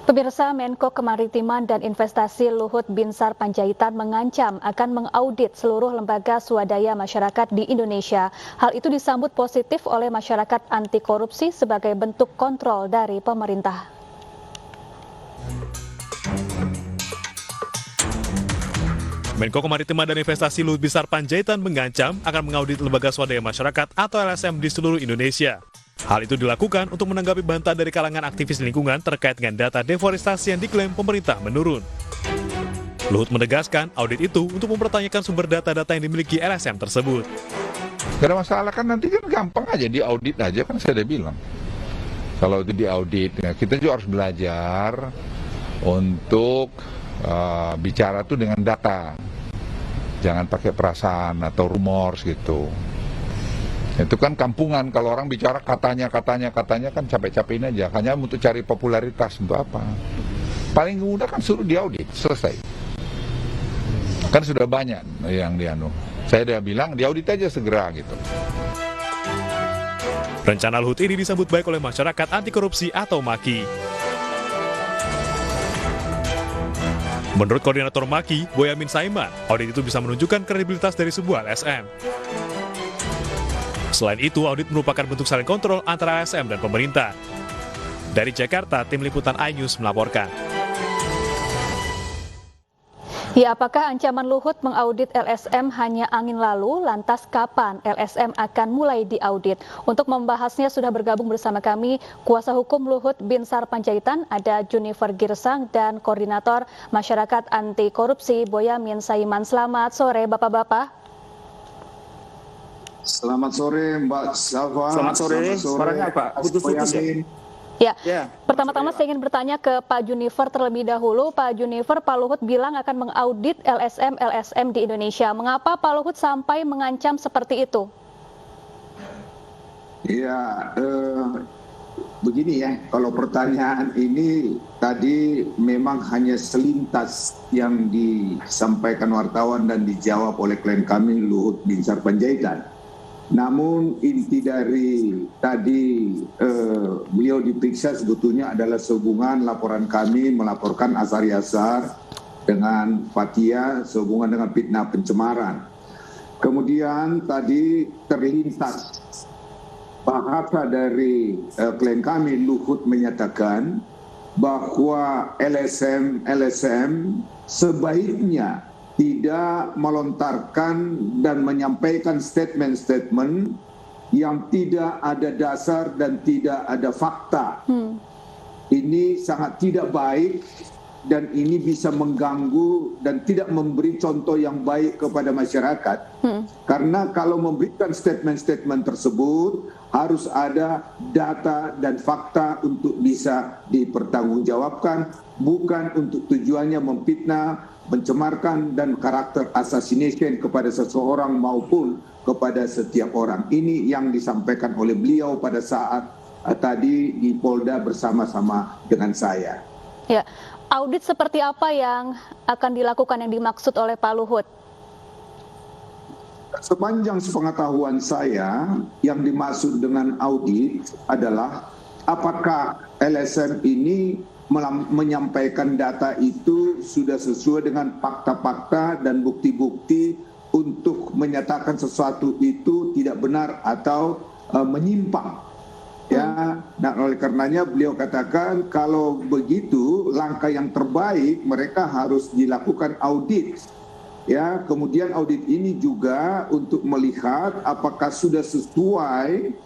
Pemirsa, Menko Kemaritiman dan Investasi Luhut Binsar Panjaitan mengancam akan mengaudit seluruh lembaga swadaya masyarakat di Indonesia. Hal itu disambut positif oleh masyarakat anti korupsi sebagai bentuk kontrol dari pemerintah. Menko Kemaritiman dan Investasi Luhut Binsar Panjaitan mengancam akan mengaudit lembaga swadaya masyarakat atau LSM di seluruh Indonesia. Hal itu dilakukan untuk menanggapi bantahan dari kalangan aktivis lingkungan terkait dengan data deforestasi yang diklaim pemerintah menurun. Luhut menegaskan audit itu untuk mempertanyakan sumber data-data yang dimiliki LSM tersebut. Gak ada masalah kan, nanti kan gampang aja diaudit aja, kan saya udah bilang. Kalau itu diaudit, ya, kita juga harus belajar untuk bicara tuh dengan data. Jangan pakai perasaan atau rumors gitu. Itu kan kampungan, kalau orang bicara katanya kan capek-capekin aja, hanya untuk cari popularitas, untuk apa? Paling mudah kan suruh diaudit, selesai. Kan sudah banyak yang dianu. Saya udah bilang diaudit aja segera gitu. Rencana Luhut ini disambut baik oleh masyarakat anti korupsi atau MAKI. Menurut Koordinator MAKI, Boyamin Saiman, audit itu bisa menunjukkan kredibilitas dari sebuah LSM. Selain itu, audit merupakan bentuk saling kontrol antara LSM dan pemerintah. Dari Jakarta, Tim Liputan iNews melaporkan. Ya, apakah ancaman Luhut mengaudit LSM hanya angin lalu? Lantas kapan LSM akan mulai diaudit? Untuk membahasnya sudah bergabung bersama kami Kuasa Hukum Luhut Binsar Panjaitan, ada Junifer Girsang, dan Koordinator Masyarakat Anti Korupsi Boyamin Saiman. Selamat sore Bapak-Bapak. Selamat sore Mbak Salva. Selamat sore. Suaranya Pak putus-putus ya? Ya. Pertama-tama saya ingin bertanya ke Pak Junifer terlebih dahulu. Pak Junifer, Pak Luhut bilang akan mengaudit LSM di Indonesia. Mengapa Pak Luhut sampai mengancam seperti itu? Ya, begini ya, kalau pertanyaan ini tadi memang hanya selintas yang disampaikan wartawan dan dijawab oleh klien kami Luhut Binsar Panjaitan. Namun inti dari tadi beliau diperiksa sebetulnya adalah sehubungan laporan kami melaporkan Azhar Yasar dengan Fathia sehubungan dengan fitnah pencemaran. Kemudian tadi terlintas bahasa dari klien kami Luhut menyatakan bahwa LSM sebaiknya tidak melontarkan dan menyampaikan statement-statement yang tidak ada dasar dan tidak ada fakta. Ini sangat tidak baik dan ini bisa mengganggu dan tidak memberi contoh yang baik kepada masyarakat. Karena kalau memberikan statement-statement tersebut harus ada data dan fakta untuk bisa dipertanggungjawabkan, bukan untuk tujuannya memfitnah, mencemarkan dan karakter assassination kepada seseorang maupun kepada setiap orang. Ini yang disampaikan oleh beliau pada saat tadi di Polda bersama-sama dengan saya. Ya, audit seperti apa yang akan dilakukan yang dimaksud oleh Pak Luhut? Sepanjang sepengetahuan saya, yang dimaksud dengan audit adalah apakah LSM ini menyampaikan data itu sudah sesuai dengan fakta-fakta dan bukti-bukti untuk menyatakan sesuatu itu tidak benar atau menyimpang. Ya, nah oleh karenanya beliau katakan kalau begitu langkah yang terbaik mereka harus dilakukan audit. Ya, kemudian audit ini juga untuk melihat apakah sudah sesuai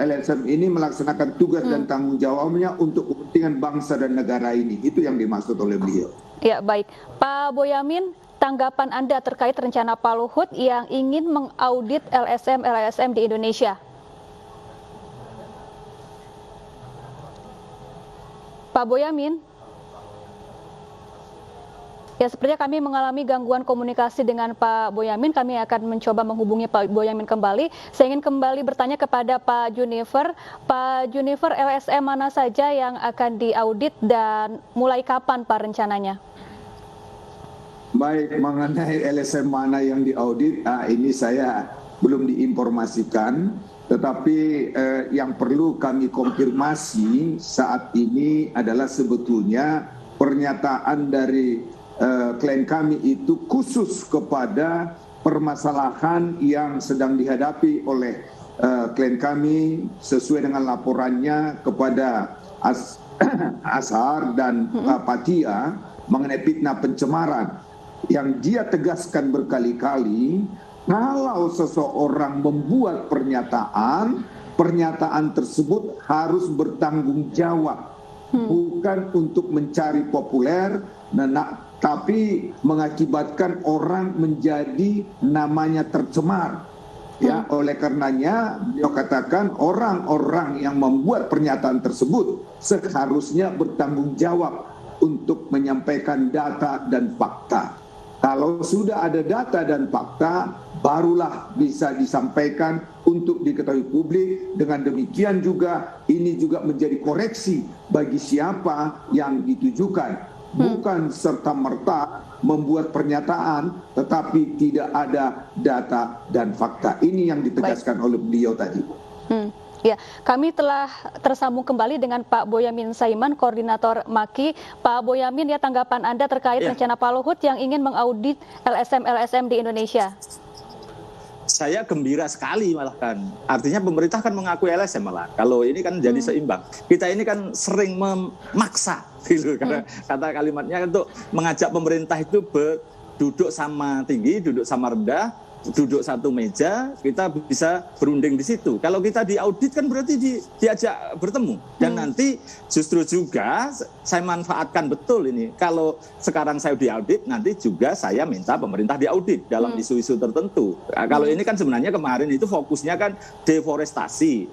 LSM ini melaksanakan tugas dan tanggung jawabnya untuk kepentingan bangsa dan negara ini. Itu yang dimaksud oleh beliau. Ya, baik. Pak Boyamin, tanggapan Anda terkait rencana Pak Luhut yang ingin mengaudit LSM di Indonesia? Pak Boyamin? Ya, sepertinya kami mengalami gangguan komunikasi dengan Pak Boyamin. Kami akan mencoba menghubungi Pak Boyamin kembali. Saya ingin kembali bertanya kepada Pak Junifer. Pak Junifer, LSM mana saja yang akan diaudit dan mulai kapan Pak rencananya? Baik, mengenai LSM mana yang diaudit, ini saya belum diinformasikan. Tetapi yang perlu kami konfirmasi saat ini adalah sebetulnya pernyataan dari klien kami itu khusus kepada permasalahan yang sedang dihadapi oleh klien kami sesuai dengan laporannya kepada Azhar dan Patia mengenai fitnah pencemaran, yang dia tegaskan berkali-kali. Kalau seseorang membuat pernyataan tersebut harus bertanggung jawab, bukan untuk mencari populer, tapi mengakibatkan orang menjadi namanya tercemar. Ya, oleh karenanya beliau katakan orang-orang yang membuat pernyataan tersebut seharusnya bertanggung jawab untuk menyampaikan data dan fakta. Kalau sudah ada data dan fakta, barulah bisa disampaikan untuk diketahui publik. Dengan demikian juga, ini juga menjadi koreksi bagi siapa yang ditujukan. Bukan serta-merta membuat pernyataan, tetapi tidak ada data dan fakta. Ini yang ditegaskan oleh beliau tadi. Ya, kami telah tersambung kembali dengan Pak Boyamin Saiman, Koordinator MAKI. Pak Boyamin, ya, tanggapan Anda terkait rencana Pak Luhut yang ingin mengaudit LSM di Indonesia? Saya gembira sekali malah kan. Artinya pemerintah kan mengakui LSM malah. Kalau ini kan jadi seimbang. Kita ini kan sering memaksa gitu, karena kata kalimatnya untuk mengajak pemerintah itu duduk sama tinggi, duduk sama rendah, duduk satu meja, kita bisa berunding di situ. Kalau kita diaudit kan berarti diajak bertemu. Dan nanti justru juga saya manfaatkan betul ini. Kalau sekarang saya diaudit, nanti juga saya minta pemerintah diaudit dalam isu-isu tertentu. Kalau ini kan sebenarnya kemarin itu fokusnya kan deforestasi,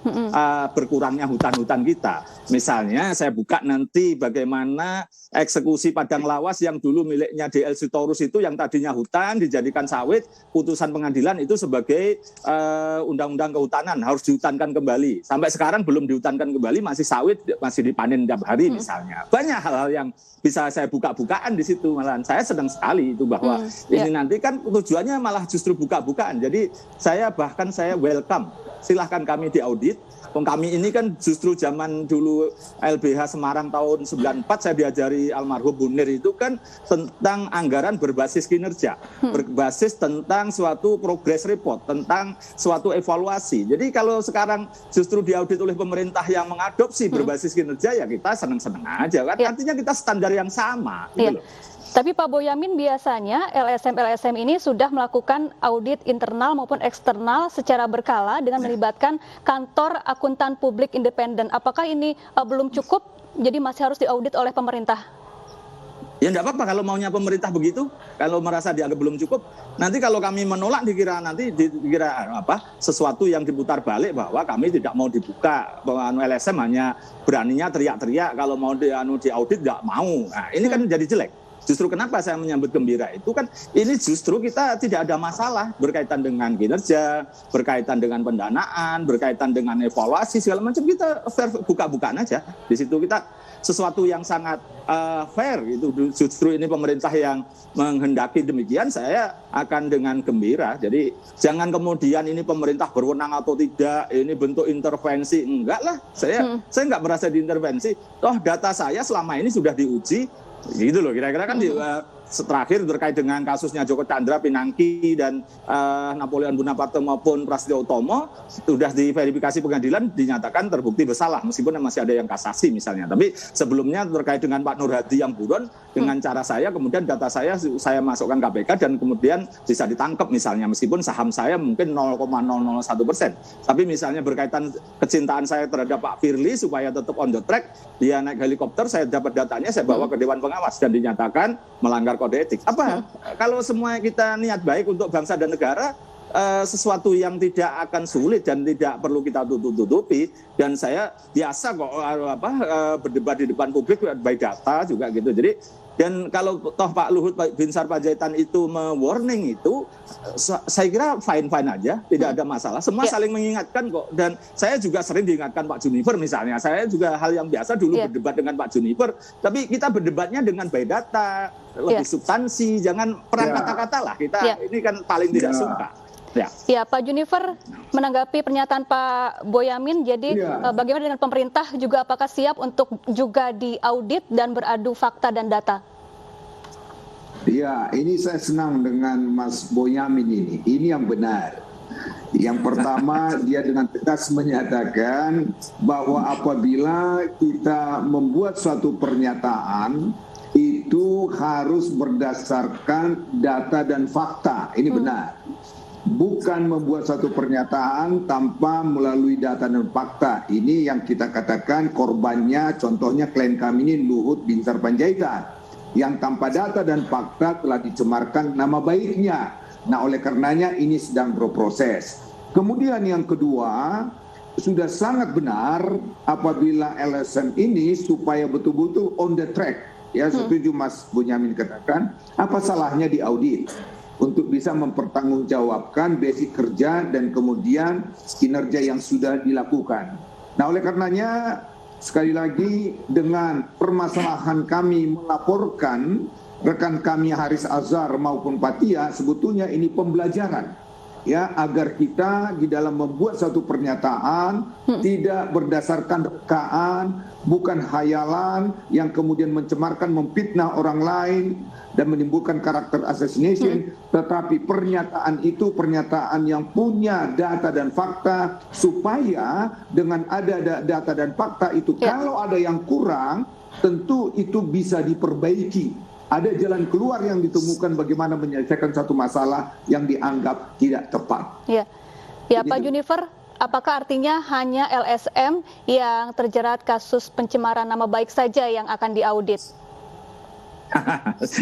berkurangnya hutan-hutan kita. Misalnya saya buka nanti bagaimana eksekusi padang lawas yang dulu miliknya DL Sitorus itu yang tadinya hutan dijadikan sawit, putusan pengadilan itu sebagai undang-undang kehutanan harus dihutankan kembali. Sampai sekarang belum dihutankan kembali, masih sawit, masih dipanen tiap hari misalnya. Banyak hal-hal yang bisa saya buka-bukaan di situ, malahan saya senang sekali itu bahwa ini nanti kan tujuannya malah justru buka-bukaan. Jadi saya welcome, silahkan kami diaudit. Kami ini kan justru zaman dulu LBH Semarang tahun 94 saya diajari almarhum Munir itu kan tentang anggaran berbasis kinerja, berbasis tentang suatu progress report, tentang suatu evaluasi. Jadi kalau sekarang justru diaudit oleh pemerintah yang mengadopsi berbasis kinerja, ya kita senang-senang aja kan. Artinya kita standar yang sama gitu loh. Tapi Pak Boyamin, biasanya LSM ini sudah melakukan audit internal maupun eksternal secara berkala dengan melibatkan kantor akuntan publik independen. Apakah ini belum cukup, jadi masih harus diaudit oleh pemerintah? Ya enggak apa-apa kalau maunya pemerintah begitu, kalau merasa dianggap belum cukup. Nanti kalau kami menolak dikira sesuatu yang diputar balik bahwa kami tidak mau dibuka. LSM hanya beraninya teriak-teriak, kalau mau diaudit enggak mau. Nah, ini kan jadi jelek. Justru kenapa saya menyambut gembira itu kan ini justru kita tidak ada masalah berkaitan dengan kinerja, berkaitan dengan pendanaan, berkaitan dengan evaluasi segala macam, kita fair buka-bukaan aja. Di situ kita sesuatu yang sangat fair itu, justru ini pemerintah yang menghendaki demikian, saya akan dengan gembira. Jadi jangan kemudian ini pemerintah berwenang atau tidak, ini bentuk intervensi, enggak lah. Saya enggak merasa diintervensi. Toh data saya selama ini sudah diuji. Gitu loh, kira-kira kan terakhir terkait dengan kasusnya Joko Chandra, Pinangki, dan Napoleon Bonaparte maupun Prasetyo Utomo sudah diverifikasi pengadilan dinyatakan terbukti bersalah meskipun masih ada yang kasasi misalnya. Tapi sebelumnya terkait dengan Pak Nur Hadi yang buron, dengan cara saya kemudian data saya masukkan KPK dan kemudian bisa ditangkap misalnya meskipun saham saya mungkin 0,001%. Tapi misalnya berkaitan kecintaan saya terhadap Pak Firly supaya tetap on the track, dia naik helikopter, saya dapat datanya, saya bawa ke Dewan Pengawas dan dinyatakan melanggar kode etik. Apa? Kalau semua kita niat baik untuk bangsa dan negara, sesuatu yang tidak akan sulit dan tidak perlu kita tutup-tutupi. Dan saya biasa kok berdebat di depan publik by data juga gitu. Jadi dan kalau toh Pak Luhut Binsar Panjaitan itu me-warning itu, saya kira fine-fine aja, tidak ada masalah. Semua saling mengingatkan kok. Dan saya juga sering diingatkan Pak Juniper misalnya. Saya juga hal yang biasa dulu berdebat dengan Pak Juniper. Tapi kita berdebatnya dengan by data, lebih substansi, jangan perang kata-kata lah. Kita ini kan paling tidak suka. Ya. Ya, Pak Junifer menanggapi pernyataan Pak Boyamin, jadi Iya. bagaimana dengan pemerintah juga apakah siap untuk juga diaudit dan beradu fakta dan data? Ya, ini saya senang dengan Mas Boyamin ini. Ini yang benar. Yang pertama, dia dengan tegas menyatakan bahwa apabila kita membuat suatu pernyataan, itu harus berdasarkan data dan fakta. Ini benar. Bukan membuat satu pernyataan tanpa melalui data dan fakta. Ini yang kita katakan korbannya, contohnya klien kami ini Luhut Binsar Panjaitan, yang tanpa data dan fakta telah dicemarkan nama baiknya. Nah, oleh karenanya ini sedang berproses. Kemudian yang kedua, sudah sangat benar apabila LSM ini supaya betul-betul on the track. Ya, setuju Mas Bonyamin katakan, apa salahnya diaudit? Untuk bisa mempertanggungjawabkan basic kerja dan kemudian kinerja yang sudah dilakukan. Nah, oleh karenanya sekali lagi dengan permasalahan kami melaporkan rekan kami Haris Azhar maupun Patia, sebetulnya ini pembelajaran ya, agar kita di dalam membuat satu pernyataan tidak berdasarkan rekaan, bukan hayalan yang kemudian mencemarkan, memfitnah orang lain dan menimbulkan karakter assassination, tetapi pernyataan itu pernyataan yang punya data dan fakta, supaya dengan ada data dan fakta itu kalau ada yang kurang tentu itu bisa diperbaiki. Ada jalan keluar yang ditemukan bagaimana menyelesaikan satu masalah yang dianggap tidak tepat. Ya, ya Pak Junifer, apakah artinya hanya LSM yang terjerat kasus pencemaran nama baik saja yang akan diaudit?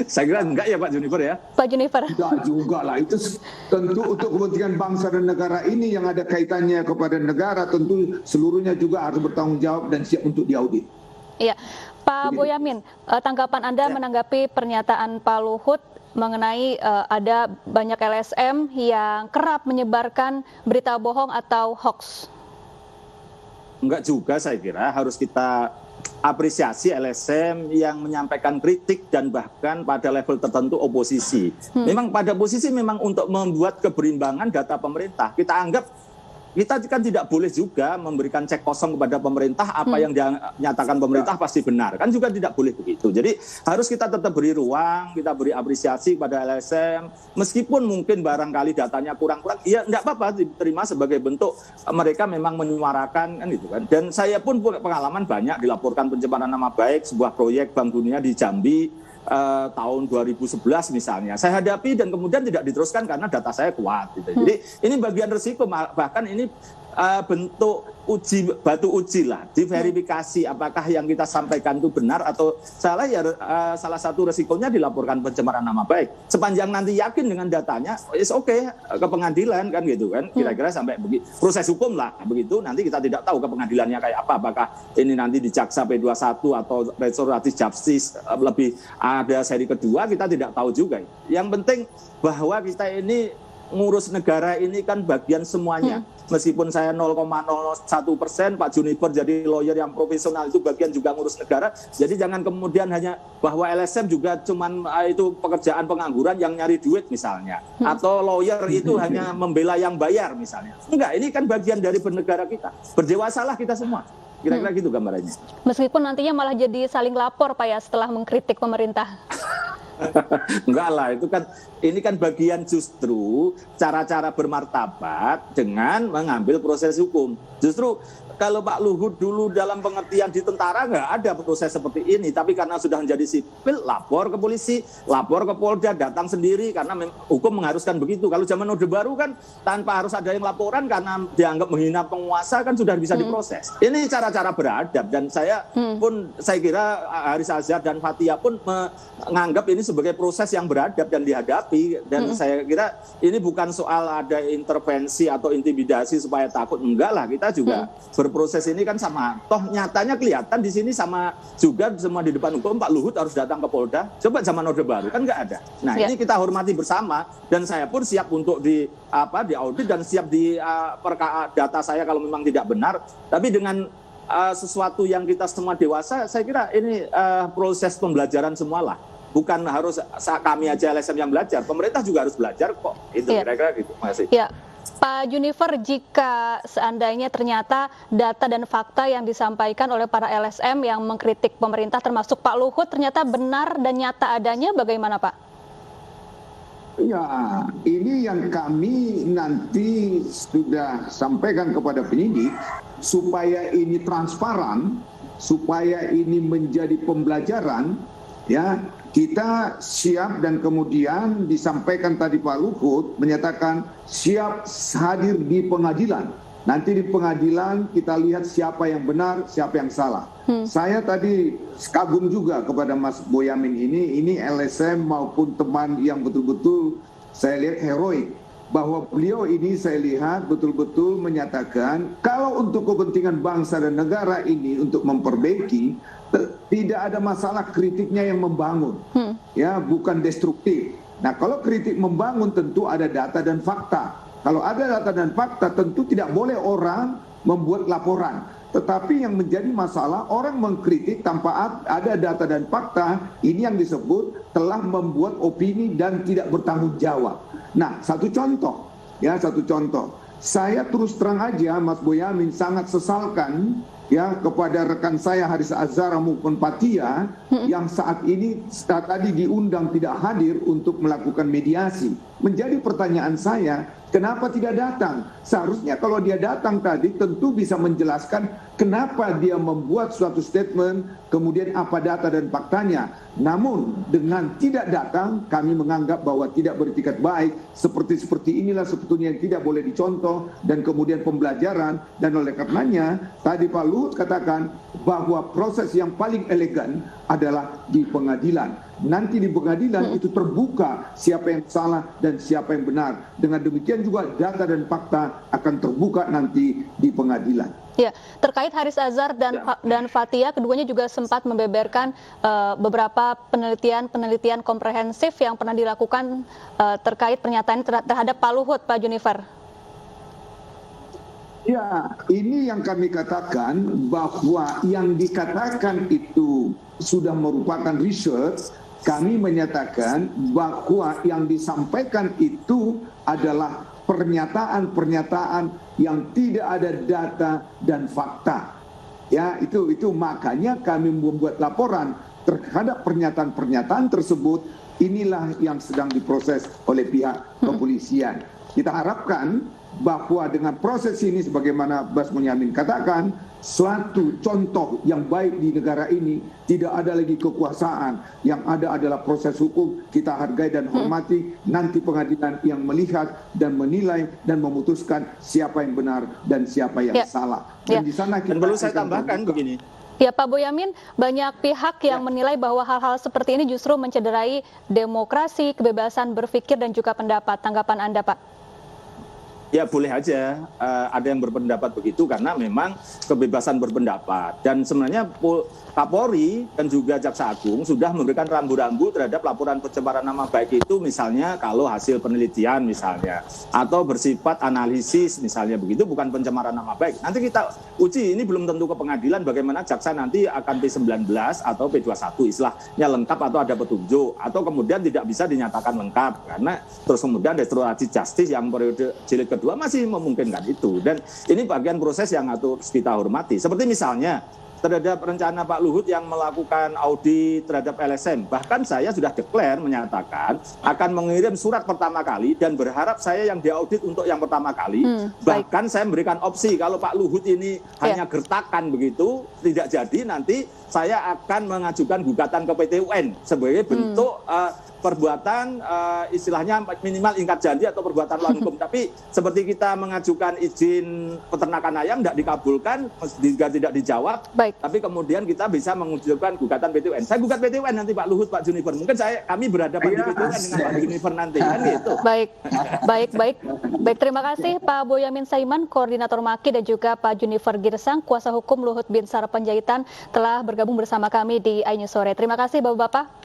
Saya kira enggak ya Pak Junifer ya. Pak Junifer. Tidak juga lah, itu tentu untuk kepentingan bangsa dan negara ini yang ada kaitannya kepada negara, tentu seluruhnya juga harus bertanggung jawab dan siap untuk diaudit. Iya, Pak Boyamin, tanggapan Anda menanggapi pernyataan Pak Luhut mengenai ada banyak LSM yang kerap menyebarkan berita bohong atau hoax? Enggak juga, saya kira harus kita apresiasi LSM yang menyampaikan kritik dan bahkan pada level tertentu oposisi. Memang pada posisi memang untuk membuat keberimbangan data pemerintah. Kita anggap kita kan tidak boleh juga memberikan cek kosong kepada pemerintah, apa yang dinyatakan pemerintah pasti benar. Kan juga tidak boleh begitu. Jadi harus kita tetap beri ruang, kita beri apresiasi pada LSM. Meskipun mungkin barangkali datanya kurang-kurang, ya enggak apa-apa, diterima sebagai bentuk mereka memang menyuarakan kan gitu kan. Dan saya pun pengalaman banyak dilaporkan pencemaran nama baik sebuah proyek Bank Dunia di Jambi tahun 2011 misalnya. Saya hadapi dan kemudian tidak diteruskan karena data saya kuat gitu. Jadi ini bagian resiko, bahkan ini bentuk batu uji lah, diverifikasi apakah yang kita sampaikan itu benar atau salah. Ya salah satu resikonya dilaporkan pencemaran nama baik. Sepanjang nanti yakin dengan datanya, is okay, ke pengadilan kan gitu kan. Kira-kira sampai proses hukum lah begitu. Nanti kita tidak tahu ke pengadilannya kayak apa. Apakah ini nanti di Jaksa P21 atau Restoratif Justice lebih ada seri kedua, kita tidak tahu juga. Yang penting bahwa kita ini ngurus negara ini kan bagian semuanya. Meskipun saya 0,01%, Pak Junifer jadi lawyer yang profesional itu bagian juga ngurus negara. Jadi jangan kemudian hanya bahwa LSM juga cuman itu pekerjaan pengangguran yang nyari duit misalnya. Atau lawyer itu hanya membela yang bayar misalnya. Enggak, ini kan bagian dari bernegara kita. Berdewasalah kita semua. Kira-kira gitu gambarannya. Meskipun nantinya malah jadi saling lapor Pak ya setelah mengkritik pemerintah. Enggak lah, itu kan ini kan bagian justru cara-cara bermartabat dengan mengambil proses hukum. Justru kalau Pak Luhut dulu dalam pengertian di tentara nggak ada proses seperti ini, tapi karena sudah menjadi sipil, lapor ke polisi, lapor ke Polda, datang sendiri karena hukum mengharuskan begitu. Kalau zaman Orde Baru kan tanpa harus ada yang laporan karena dianggap menghina penguasa kan sudah bisa diproses. Ini cara-cara beradab dan saya pun saya kira Haris Azhar dan Fathia pun menganggap ini sebagai proses yang beradab dan dihadapi, dan saya kira ini bukan soal ada intervensi atau intimidasi supaya takut, enggak lah, kita juga berproses ini kan sama. Toh nyatanya kelihatan di sini sama juga semua di depan hukum. Pak Luhut harus datang ke Polda. Coba zaman Orde Baru kan nggak ada. Nah ini kita hormati bersama dan saya pun siap untuk diaudit dan siap di data saya kalau memang tidak benar. Tapi dengan sesuatu yang kita semua dewasa, saya kira ini proses pembelajaran semualah. bukan harus kami aja LSM yang belajar, pemerintah juga harus belajar kok. Itu kira-kira gitu. Makasih. Ya. Pak Junifer, jika seandainya ternyata data dan fakta yang disampaikan oleh para LSM yang mengkritik pemerintah termasuk Pak Luhut ternyata benar dan nyata adanya, bagaimana Pak? Ya, ini yang kami nanti sudah sampaikan kepada penyidik supaya ini transparan, supaya ini menjadi pembelajaran, ya. Kita siap dan kemudian disampaikan tadi Pak Luhut menyatakan siap hadir di pengadilan. Nanti di pengadilan kita lihat siapa yang benar, siapa yang salah. Saya tadi kagum juga kepada Mas Boyamin ini LSM maupun teman yang betul-betul saya lihat heroik. Bahwa beliau ini saya lihat betul-betul menyatakan kalau untuk kepentingan bangsa dan negara ini untuk memperbaiki tidak ada masalah kritiknya yang membangun, ya bukan destruktif. Nah kalau kritik membangun tentu ada data dan fakta. Kalau ada data dan fakta tentu tidak boleh orang membuat laporan. Tetapi yang menjadi masalah orang mengkritik tanpa ada data dan fakta, ini yang disebut telah membuat opini dan tidak bertanggung jawab. Nah satu contoh, saya terus terang aja Mas Boyamin sangat sesalkan ya kepada rekan saya Haris Azhar maupun Patia yang saat ini tadi diundang tidak hadir untuk melakukan mediasi. Menjadi pertanyaan saya, kenapa tidak datang? Seharusnya kalau dia datang tadi tentu bisa menjelaskan kenapa dia membuat suatu statement, kemudian apa data dan faktanya. Namun dengan tidak datang kami menganggap bahwa tidak beretikat baik, seperti inilah sebetulnya yang tidak boleh dicontoh dan kemudian pembelajaran. Dan oleh karenanya tadi Pak Luhut katakan bahwa proses yang paling elegan adalah di pengadilan. Nanti di pengadilan itu terbuka siapa yang salah dan siapa yang benar. Dengan demikian juga data dan fakta akan terbuka nanti di pengadilan. Ya, terkait Haris Azhar dan Fathia, keduanya juga sempat membeberkan beberapa penelitian komprehensif yang pernah dilakukan terkait pernyataan terhadap Pak Luhut, Pak Junifer. Ya, ini yang kami katakan bahwa yang dikatakan itu sudah merupakan research. Kami menyatakan bahwa yang disampaikan itu adalah pernyataan-pernyataan yang tidak ada data dan fakta. Ya, itu makanya kami membuat laporan terhadap pernyataan-pernyataan tersebut. Inilah yang sedang diproses oleh pihak kepolisian. Kita harapkan bahwa dengan proses ini sebagaimana Bas Bonyamin katakan, suatu contoh yang baik di negara ini, tidak ada lagi kekuasaan, yang ada adalah proses hukum, kita hargai dan hormati, nanti pengadilan yang melihat dan menilai dan memutuskan siapa yang benar dan siapa yang salah. Dan di sana kita perlu saya tambahkan begini. Ya Pak Boyamin, banyak pihak yang menilai bahwa hal-hal seperti ini justru mencederai demokrasi, kebebasan berpikir dan juga pendapat. Tanggapan Anda Pak? Ya boleh aja ada yang berpendapat begitu karena memang kebebasan berpendapat. Dan sebenarnya Kapolri dan juga Jaksa Agung sudah memberikan rambu-rambu terhadap laporan pencemaran nama baik itu, misalnya kalau hasil penelitian misalnya, atau bersifat analisis misalnya begitu, bukan pencemaran nama baik. Nanti kita uji, ini belum tentu ke pengadilan bagaimana jaksa nanti akan P19 atau P21 istilahnya lengkap atau ada petunjuk, atau kemudian tidak bisa dinyatakan lengkap karena terus kemudian restoratif justice yang periode jilid kedua masih memungkinkan itu. Dan ini bagian proses yang harus kita hormati. Seperti misalnya terhadap rencana Pak Luhut yang melakukan audit terhadap LSM. Bahkan saya sudah declare menyatakan akan mengirim surat pertama kali dan berharap saya yang diaudit untuk yang pertama kali. Bahkan saya memberikan opsi kalau Pak Luhut ini hanya gertakan begitu, tidak jadi, nanti saya akan mengajukan gugatan ke PT UN sebagai bentuk perbuatan istilahnya minimal ingkar janji atau perbuatan melawan hukum. Tapi seperti kita mengajukan izin peternakan ayam tidak dikabulkan, juga tidak dijawab. Baik. Tapi kemudian kita bisa mengajukan gugatan PT UN. Saya gugat PT UN nanti Pak Luhut, Pak Junifer. Mungkin kami berhadapan di PT UN dengan Pak Junifer nanti kan gitu. Baik. Terima kasih Pak Boyamin Saiman, Koordinator Maki, dan juga Pak Junifer Girsang, Kuasa Hukum Luhut Binsar Panjaitan, telah bergabung bersama kami di iNews Sore. Terima kasih Bapak-Bapak.